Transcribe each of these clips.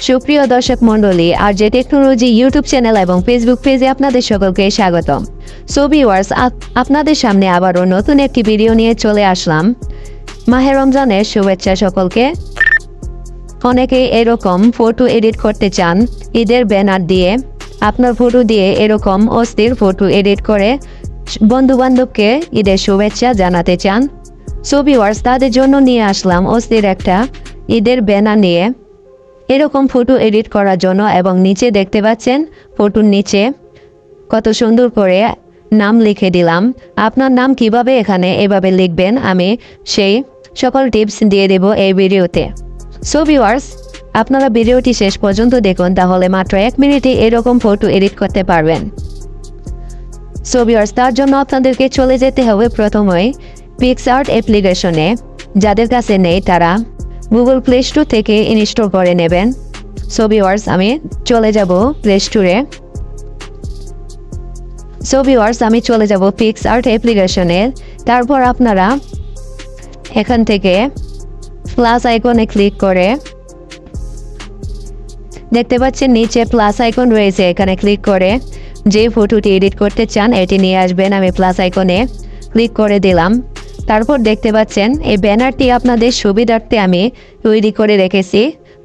সুপ্রিয় দর্শক মণ্ডলী, আর যে টেকনোলজি ইউটিউব চ্যানেল এবং ফেসবুক পেজে আপনাদের সকলকে স্বাগতম। সো ভিউয়ার্স, আপনাদের সামনে আবারও নতুন একটি ভিডিও নিয়ে চলে আসলাম। মাহে রমজানের শুভেচ্ছা সকলকে। অনেকে এরকম ফটো এডিট করতে চান ঈদের ব্যানার দিয়ে, আপনার ফটো দিয়ে এরকম অস্থির ফটো এডিট করে বন্ধুবান্ধবকে ঈদের শুভেচ্ছা জানাতে চান। সো ভিউয়ার্স, তাদের জন্য নিয়ে আসলাম অস্থির একটা ঈদের ব্যানার নিয়ে। এরকম ফটো এডিট করার জন্য এবং নিচে দেখতে পাচ্ছেন ফটোর নিচে কত সুন্দর করে নাম লিখে দিলাম। আপনার নাম কিভাবে এখানে এভাবে লিখবেন আমি সেই সকল টিপস দিয়ে দেব এই ভিডিওতে। সো ভিউয়ার্স, আপনারা ভিডিওটি শেষ পর্যন্ত দেখুন, তাহলে মাত্র 1 মিনিটে এরকম ফটো এডিট করতে পারবেন। সো ভিউয়ার্স, তার জন্য আপনাদেরকে চলে যেতে হবে প্রথমেই পিক্সআর্ট অ্যাপ্লিকেশনে। যাদের কাছে নেই তারা গুগল প্লে স্টোর থেকে ইনস্টল করে নেবেন। সো ভিউয়ার্স, আমি চলে যাব প্লে স্টোরে। সো ভিউয়ার্স, আমি চলে যাব পিক্সআর্ট অ্যাপ্লিকেশনে। তারপর আপনারা এখান থেকে প্লাস আইকনে ক্লিক করে দেখতে পাচ্ছেন নিচে প্লাস আইকন রয়েছে, এখানে ক্লিক করে যে ফটোটি এডিট করতে চান এটি নিয়ে আসবেন। আমি প্লাস আইকনে ক্লিক করে দিলাম। তারপর দেখতে পাচ্ছেন এই ব্যানারটি আপনাদের সুবিধার্থে আমি তৈরি করে রেখেছি,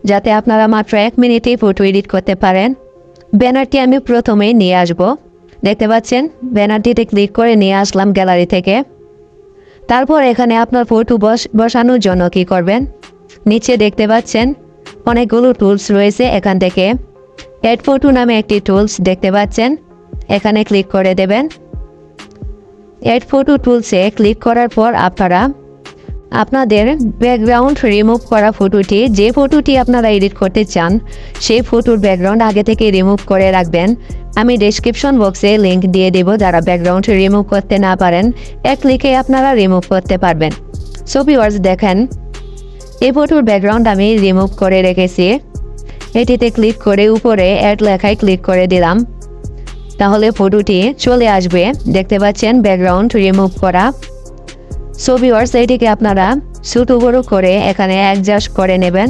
যাতে আপনারা মাত্র 1 মিনিটেই ফটো এডিট করতে পারেন। ব্যানারটি আমি প্রথমেই নিয়ে আসব। দেখতে পাচ্ছেন ব্যানারটিতে ক্লিক করে নিয়ে আসলাম গ্যালারি থেকে। তারপর এখানে আপনার ফটো বসানোর জন্য কি করবেন, নিচে দেখতে পাচ্ছেন অনেকগুলো টুলস রয়েছে। এখান থেকে অ্যাড ফটো নামে একটি টুলস দেখতে পাচ্ছেন, এখানে ক্লিক করে দেবেন। অ্যাড ফটো টুলসে ক্লিক করার পর আপনারা আপনাদের ব্যাকগ্রাউন্ড রিমুভ করা ফটোটি, যে ফটোটি আপনারা এডিট করতে চান সেই ফটোর ব্যাকগ্রাউন্ড আগে থেকে রিমুভ করে রাখবেন। আমি ডেসক্রিপশন বক্সে লিংক দিয়ে দেব, যারা ব্যাকগ্রাউন্ড রিমুভ করতে না পারেন এক ক্লিকে আপনারা রিমুভ করতে পারবেন। সো ভিউয়ার্স, দেখেন এই ফটোর ব্যাকগ্রাউন্ড আমি রিমুভ করে রেখেছি। এটিতে ক্লিক করে উপরে অ্যাড লেখায় ক্লিক করে দিলাম, তাহলে ফটোটি চলে আসবে। দেখতে পাচ্ছেন ব্যাকগ্রাউন্ড রিমুভ করা। সো ভিউয়ার্স, এটিকে আপনারা ছোট বড় করে এখানে অ্যাডজাস্ট করে নেবেন।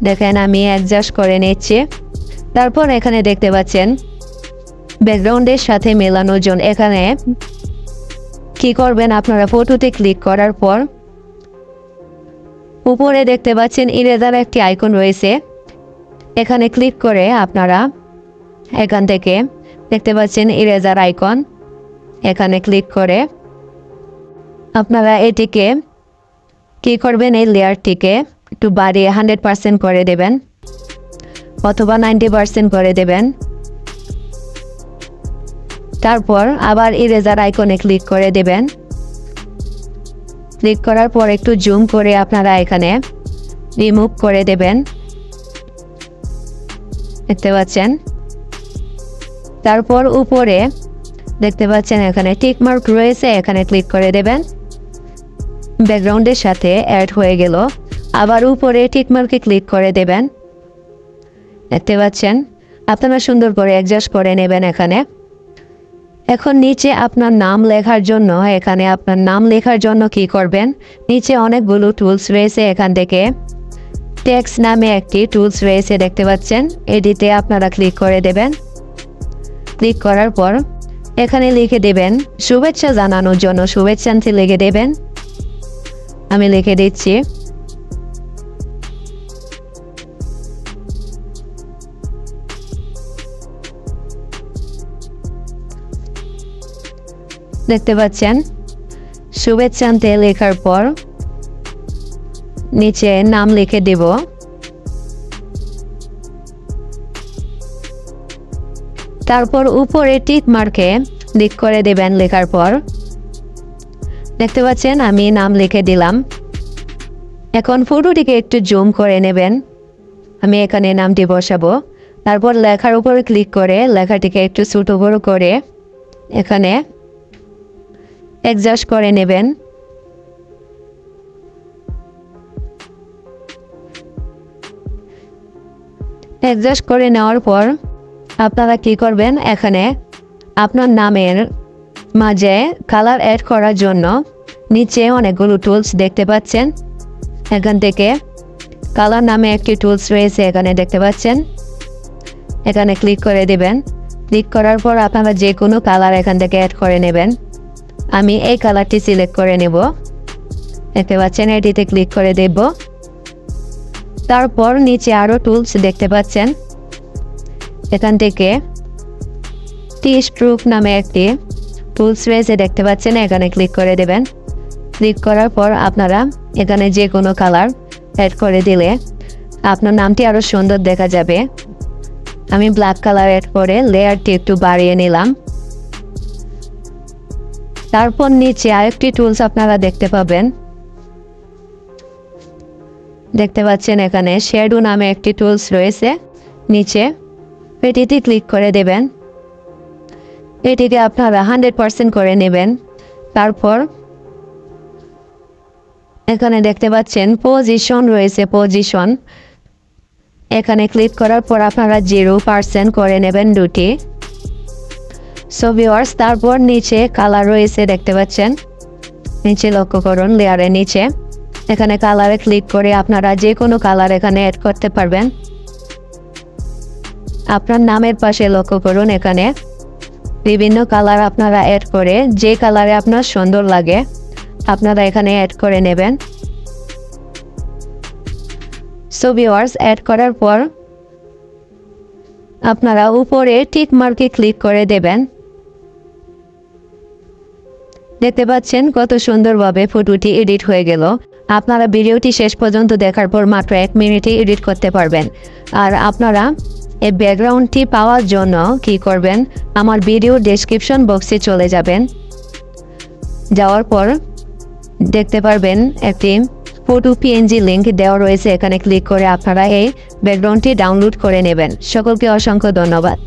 দেখেন আমি অ্যাডজাস্ট করে নিচ্ছি। তারপর এখানে দেখতে পাচ্ছেন ব্যাকগ্রাউন্ডের সাথে মেলানোর জন্য এখানে কি করবেন, আপনারা ফটোতে ক্লিক করার পর উপরে দেখতে পাচ্ছেন ইরেজার একটি আইকন রয়েছে, এখানে ক্লিক করে আপনারা এখান থেকে দেখতে পাচ্ছেন ইরেজার আইকন, এখানে ক্লিক করে আপনারা এটিকে কি করবেন, এই লেয়ারটিকে একটু বাড়িয়ে 100% করে দেবেন অথবা 90% করে দেবেন। তারপর আবার ইরেজার আইকনে ক্লিক করে দেবেন। ক্লিক করার পর একটু জুম করে আপনারা এখানে রিমুভ করে দেবেন, দেখতে পাচ্ছেন। তারপর উপরে দেখতে পাচ্ছেন এখানে টিক মার্ক রয়েছে, এখানে ক্লিক করে দেবেন। ব্যাকগ্রাউন্ডের সাথে অ্যাড হয়ে গেল। আবার উপরে টিক মার্কে ক্লিক করে দেবেন, দেখতে পাচ্ছেন। আপনারা সুন্দর করে অ্যাডজাস্ট করে নেবেন এখানে। এখন নিচে আপনার নাম লেখার জন্য এখানে আপনার নাম লেখার জন্য কি করবেন, নিচে অনেকগুলো টুলস রয়েছে, এখান থেকে টেক্সট নামে একটি টুলস রয়েছে দেখতে পাচ্ছেন, এটিতে আপনারা ক্লিক করে দেবেন। ক্লিক করার পর এখানে লিখে দেবেন শুভেচ্ছা জানানোর জন্য শুভেচ্ছাঞ্চি লিখে দেবেন। আমি লিখে দিচ্ছি। দেখতে পাচ্ছেন শুভেচ্ছান্তে লেখার পর নিচে নাম লিখে দেব। তারপর উপরে টিক মার্কে ক্লিক করে দেবেন। লেখার পর দেখতে পাচ্ছেন আমি নাম লিখে দিলাম। এখন ফটোটিকে একটু জুম করে নেবেন, আমি এখানে নামটি বসাবো। তারপর লেখার উপরে ক্লিক করে লেখাটিকে একটু ছোট বড় করে এখানে অ্যাডজাস্ট করে নেবেন। অ্যাডজাস্ট করে নেওয়ার পর আপনারা কি করবেন, এখানে আপনার নামের মাঝে কালার অ্যাড করার জন্য নিচে অনেকগুলো টুলস দেখতে পাচ্ছেন, এখান থেকে কালার নামে একটি টুলস রয়েছে, এখানে দেখতে পাচ্ছেন। এখানে ক্লিক করে দেবেন। ক্লিক করার পর আপনারা যে কোনো কালার এখান থেকে অ্যাড করে নেবেন। আমি এই কালারটি সিলেক্ট করে নেব। দেখতে পাচ্ছেন, এটিতে ক্লিক করে দেব। তারপর নিচে আরও টুলস দেখতে পাচ্ছেন। এখান থেকে টি স্ট্রোক নামে একটি টুলস রয়েছে, দেখতে পাচ্ছেন। এখানে ক্লিক করে দেবেন। ক্লিক করার পর আপনারা এখানে যে কোনো কালার অ্যাড করে দিলে আপনার নামটি আরও সুন্দর দেখা যাবে। আমি ব্ল্যাক কালার অ্যাড করে লেয়ারটি একটু বাড়িয়ে নিলাম। তারপর নিচে আরেকটি টুলস আপনারা দেখতে পাবেন। দেখতে পাচ্ছেন এখানে শ্যাডো নামে একটি টুলস রয়েছে নিচে, এটিতে ক্লিক করে দেবেন। এটিকে আপনারা 100% করে নেবেন। তারপর এখানে দেখতে পাচ্ছেন পজিশন রয়েছে, পজিশন এখানে ক্লিক করার পর আপনারা 0% করে নেবেন দুটি। সো ভিউয়ার্স, তারপর নিচে কালার রয়েছে, দেখতে পাচ্ছেন। নিচে লক্ষ্য করুন, লেয়ারের নিচে এখানে কালারে ক্লিক করে আপনারা যে কোনো কালার এখানে অ্যাড করতে পারবেন। আপনার নামের পাশে লক্ষ্য করুন, এখানে বিভিন্ন কালার আপনারা অ্যাড করে যে কালারে আপনার সুন্দর লাগে আপনারা এখানে অ্যাড করে নেবেন। সো ভিউয়ার্স, অ্যাড করার পর আপনারা উপরে টিক মার্কে ক্লিক করে দেবেন। দেখতে পাচ্ছেন কত সুন্দরভাবে ফটোটি এডিট হয়ে গেল। আপনারা ভিডিওটি শেষ পর্যন্ত দেখার পর মাত্র 1 মিনিটে এডিট করতে পারবেন। আর আপনারা এই ব্যাকগ্রাউন্ডটি পাওয়ার জন্য কি করবেন, আমার ভিডিও ডেসক্রিপশন বক্সে চলে যাবেন। যাওয়ার পর দেখতে পারবেন একটি ফটো পিএনজি লিঙ্ক দেওয়া রয়েছে, এখানে ক্লিক করে আপনারা এই ব্যাকগ্রাউন্ডটি ডাউনলোড করে নেবেন। সকলকে অসংখ্য ধন্যবাদ।